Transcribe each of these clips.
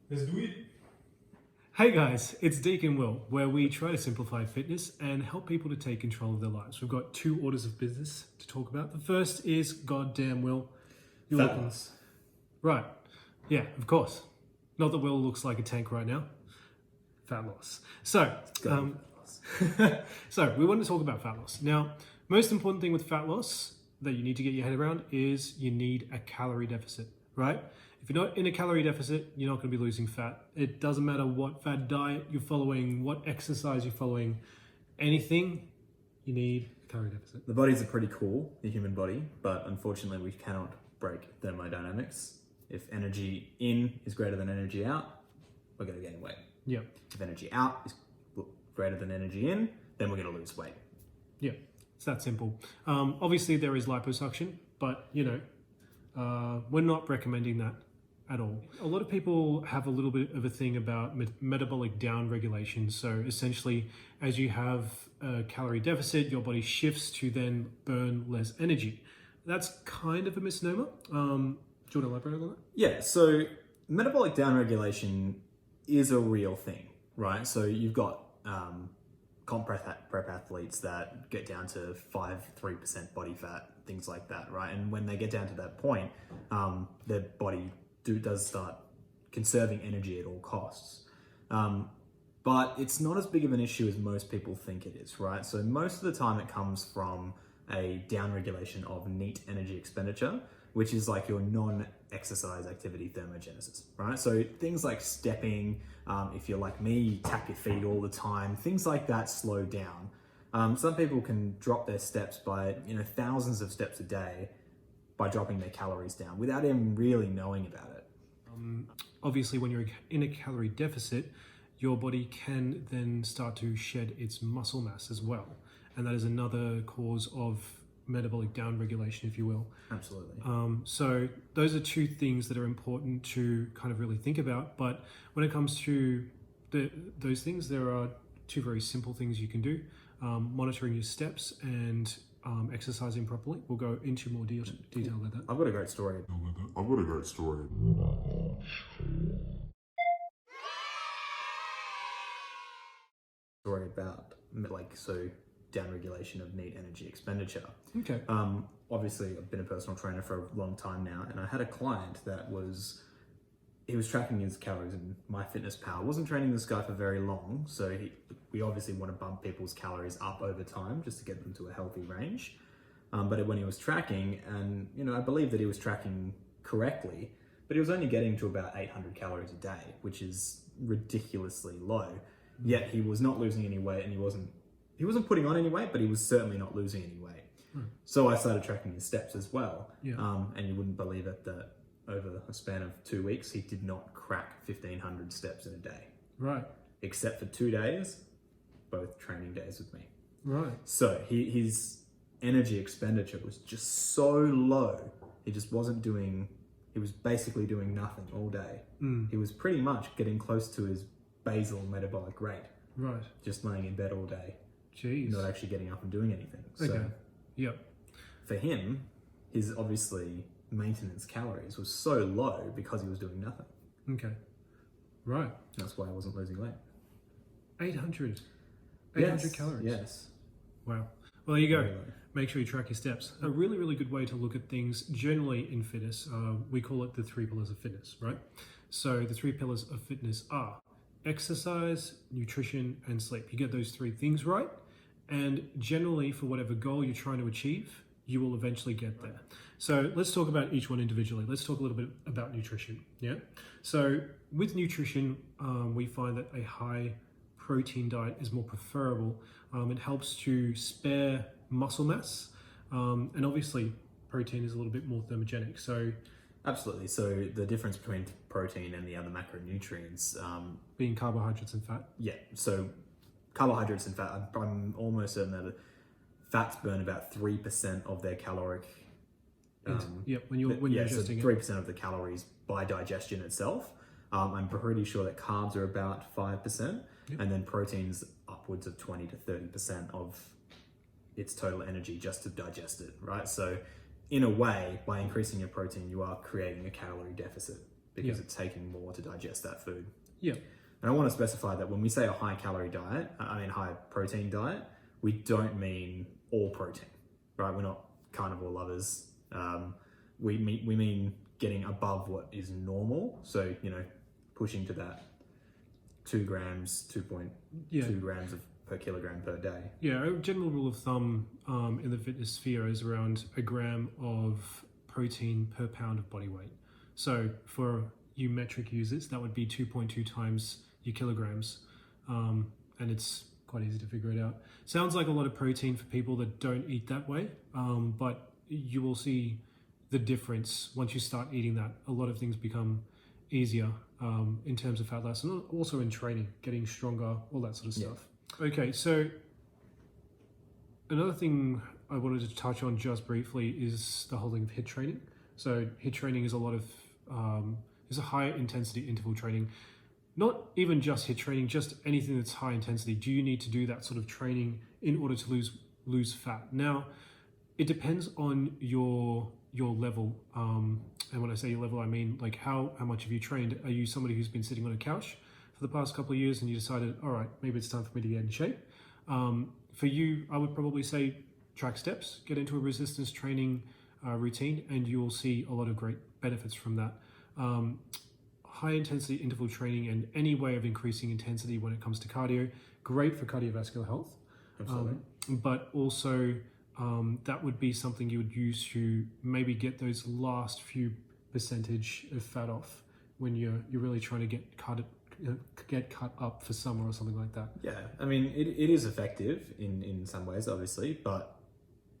Let's do it. Hey guys, it's Deke and Will, where we try to simplify fitness and help people to take control of their lives. We've got two orders of business to talk about. The first is goddamn Will. You're Fat looking- loss. Right. Yeah, of course. Not that Will looks like a tank right now. Fat loss. So, so we want to talk about fat loss. Now, most important thing with fat loss that you need to get your head around is you need a calorie deficit, right? If you're not in a calorie deficit, you're not going to be losing fat. It doesn't matter what fat diet you're following, what exercise you're following, anything, you need a calorie deficit. The body's pretty cool, the human body, but unfortunately we cannot break thermodynamics. If energy in is greater than energy out, we're going to gain weight. Yeah. If energy out is greater than energy in, then we're going to lose weight. Yeah, it's that simple. Obviously there is liposuction, but we're not recommending that at all. A lot of people have a little bit of a thing about metabolic down regulation. So essentially, as you have a calorie deficit, your body shifts to then burn less energy. That's kind of a misnomer. Do you want to elaborate on that? Yeah, so metabolic downregulation is a real thing, right? So you've got comp prep athletes that get down to 3% body fat, things like that, right? And when they get down to that point, their body does start conserving energy at all costs. But it's not as big of an issue as most people think it is, right? So most of the time it comes from a downregulation of neat energy expenditure, which is like your non-exercise activity thermogenesis, right? So things like stepping, if you're like me, you tap your feet all the time, things like that slow down. Some people can drop their steps by, thousands of steps a day by dropping their calories down without even really knowing about it. Obviously, when you're in a calorie deficit, your body can then start to shed its muscle mass as well. And that is another cause of metabolic downregulation, if you will. Absolutely. So those are two things that are important to kind of really think about. But when it comes to those things, there are two very simple things you can do. Monitoring your steps and exercising properly. We'll go into more detail about that. I've got a great story. Story about downregulation of neat energy expenditure. Okay. Obviously, I've been a personal trainer for a long time now, and I had a client that was tracking his calories in MyFitnessPal. Wasn't training this guy for very long, so we obviously want to bump people's calories up over time just to get them to a healthy range. But when he was tracking, and I believe that he was tracking correctly, but he was only getting to about 800 calories a day, which is ridiculously low. Yet he was not losing any weight, and he wasn't putting on any weight, but he was certainly not losing any weight. So I started tracking his steps as well. Yeah. And you wouldn't believe it that over a span of 2 weeks, he did not crack 1,500 steps in a day. Right. Except for 2 days, both training days with me. Right. So his energy expenditure was just so low. He just wasn't doing, he was basically doing nothing all day. He was pretty much getting close to his basal metabolic rate. Right. Just laying in bed all day. Jeez. Not actually getting up and doing anything. Okay. So Yep. for him, his obviously maintenance calories was so low because he was doing nothing. Okay. Right. That's why I wasn't losing weight. 800 Yes, calories. Yes. Wow. Well, there you go. Very low. Make sure you track your steps. A really, really good way to look at things generally in fitness, we call it the 3 pillars of fitness, right? So the 3 pillars of fitness are exercise, nutrition, and sleep. You get those 3 things right, and generally for whatever goal you're trying to achieve, you will eventually get there. So let's talk about each one individually. Let's talk a little bit about nutrition, yeah? So with nutrition, we find that a high protein diet is more preferable. It helps to spare muscle mass, and obviously protein is a little bit more thermogenic. So Absolutely. So the difference between protein and the other macronutrients, being carbohydrates and fat. yeah. So carbohydrates and fat, I'm almost certain that fats burn about 3% of their caloric. Yep. When you're so digesting 3% of the calories by digestion itself. I'm pretty sure that carbs are about 5%, and then proteins upwards of 20 to 30% of its total energy just to digest it, right? So in a way, by increasing your protein, you are creating a calorie deficit because Yeah. it's taking more to digest that food. Yeah. And I want to specify that when we say a high calorie diet, high protein diet, we don't mean all protein, right? We're not carnivore lovers. We mean getting above what is normal. So, pushing to that 2 grams, 2.2 grams per kilogram per day. Yeah, a general rule of thumb in the fitness sphere is around a gram of protein per pound of body weight. So for you metric users, that would be 2.2 times your kilograms. And it's quite easy to figure it out. Sounds like a lot of protein for people that don't eat that way, but you will see the difference once you start eating that. A lot of things become easier in terms of fat loss, and also in training, getting stronger, all that sort of stuff. Okay, so another thing I wanted to touch on just briefly is the whole thing of HIIT training. So HIIT training is is a high intensity interval training. Not even just HIIT training, just anything that's high intensity. Do you need to do that sort of training in order to lose fat? Now, it depends on your level. And when I say your level, I mean like how much have you trained? Are you somebody who's been sitting on a couch for the past couple of years and you decided, all right, maybe it's time for me to get in shape? For you, I would probably say track steps, get into a resistance training routine, and you will see a lot of great benefits from that. High intensity interval training and any way of increasing intensity when it comes to cardio, great for cardiovascular health. Absolutely. But also that would be something you would use to maybe get those last few percentage of fat off when you're really trying to get cut up for summer or something like that. Yeah, it is effective in some ways, obviously, but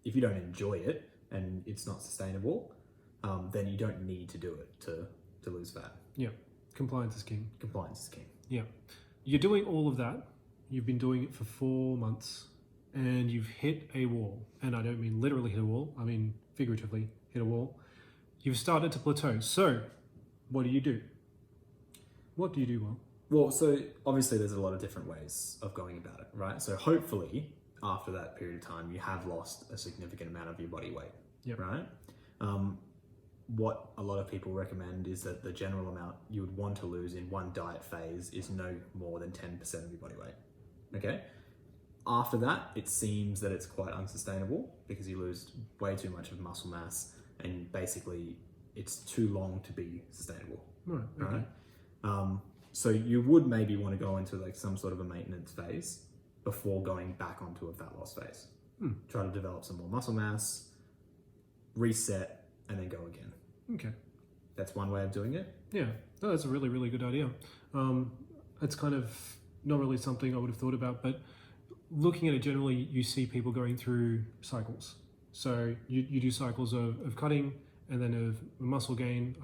if you don't enjoy it and it's not sustainable, then you don't need to do it to lose fat. Yeah, compliance is king. Compliance is king. Yeah, you're doing all of that. You've been doing it for 4 months, and you've hit a wall. And I don't mean literally hit a wall. I mean figuratively hit a wall. You've started to plateau. So, what do you do? What do you do, Will? Well, so obviously there's a lot of different ways of going about it, right? So hopefully after that period of time, you have lost a significant amount of your body weight, Yep. right? What a lot of people recommend is that the general amount you would want to lose in one diet phase is no more than 10% of your body weight, okay? After that, it seems that it's quite unsustainable because you lose way too much of muscle mass and basically it's too long to be sustainable, Right. Okay. right? So you would maybe want to go into like some sort of a maintenance phase before going back onto a fat loss phase. Try to develop some more muscle mass, reset, and then go again. Okay. That's one way of doing it. Yeah, no, that's a really, really good idea. It's kind of not really something I would have thought about, but looking at it generally, you see people going through cycles. So you do cycles of cutting and then of muscle gain,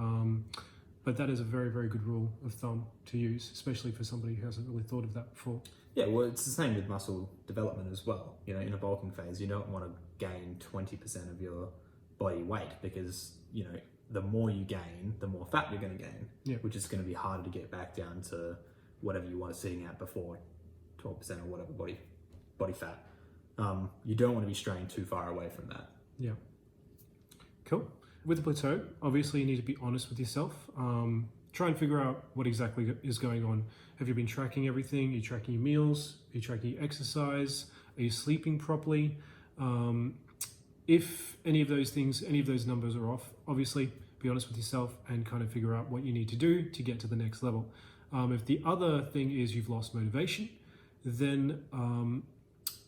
but that is a very, very good rule of thumb to use, especially for somebody who hasn't really thought of that before. Yeah, well, it's the same with muscle development as well. You know, in a bulking phase, you don't want to gain 20% of your body weight because, you know, the more you gain, the more fat you're going to gain, Yeah. which is going to be harder to get back down to whatever you were sitting at before, 12% or whatever body fat. You don't want to be straying too far away from that. Yeah. Cool. With the plateau, obviously you need to be honest with yourself. Try and figure out what exactly is going on. Have you been tracking everything? Are you tracking your meals? Are you tracking your exercise? Are you sleeping properly? If any of those things, any of those numbers are off, obviously be honest with yourself and kind of figure out what you need to do to get to the next level. If the other thing is you've lost motivation, then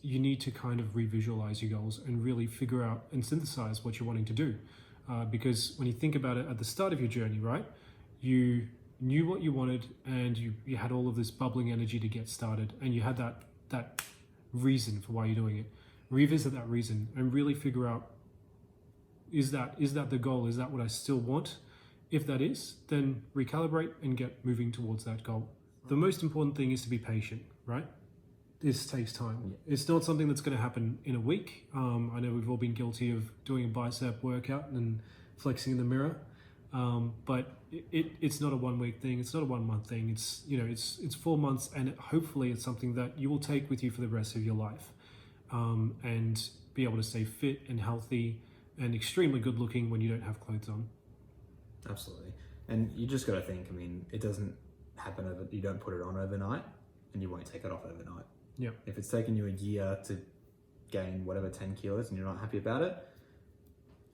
you need to kind of revisualize your goals and really figure out and synthesize what you're wanting to do. Because when you think about it at the start of your journey, right, you knew what you wanted and you had all of this bubbling energy to get started and you had that reason for why you're doing it. Revisit that reason and really figure out, is that the goal? Is that what I still want? If that is, then recalibrate and get moving towards that goal. The most important thing is to be patient, right? This takes time. Yeah. It's not something that's going to happen in a week. I know we've all been guilty of doing a bicep workout and flexing in the mirror, but it's not a 1 week thing. It's not a 1 month thing. It's 4 months, and hopefully it's something that you will take with you for the rest of your life, and be able to stay fit and healthy and extremely good looking when you don't have clothes on. Absolutely. And you just got to think, I mean, it doesn't happen you don't put it on overnight and you won't take it off overnight. Yeah. If it's taken you a year to gain whatever 10 kilos and you're not happy about it,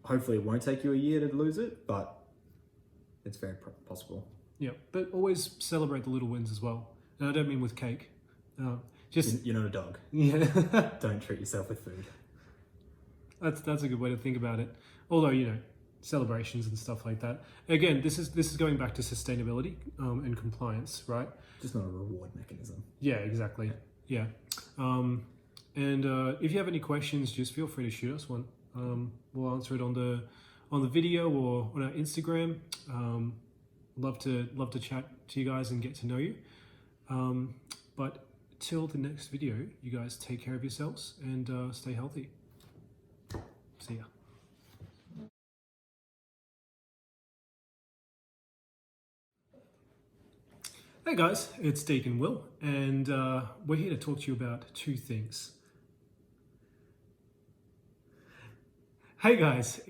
hopefully it won't take you a year to lose it, but it's very possible. Yeah, but always celebrate the little wins as well. And I don't mean with cake. Just You're not a dog. yeah, Don't treat yourself with food. that's a good way to think about it. Although, you know, celebrations and stuff like that. Again, this is going back to sustainability and compliance, right? Just not a reward mechanism. Yeah, exactly. Yeah. And if you have any questions, just feel free to shoot us one. We'll answer it on the video or on our Instagram. Love to chat to you guys and get to know you. But till the next video, you guys take care of yourselves and stay healthy. See ya. Hey guys, it's Deke and Will, and we're here to talk to you about two things. Hey guys.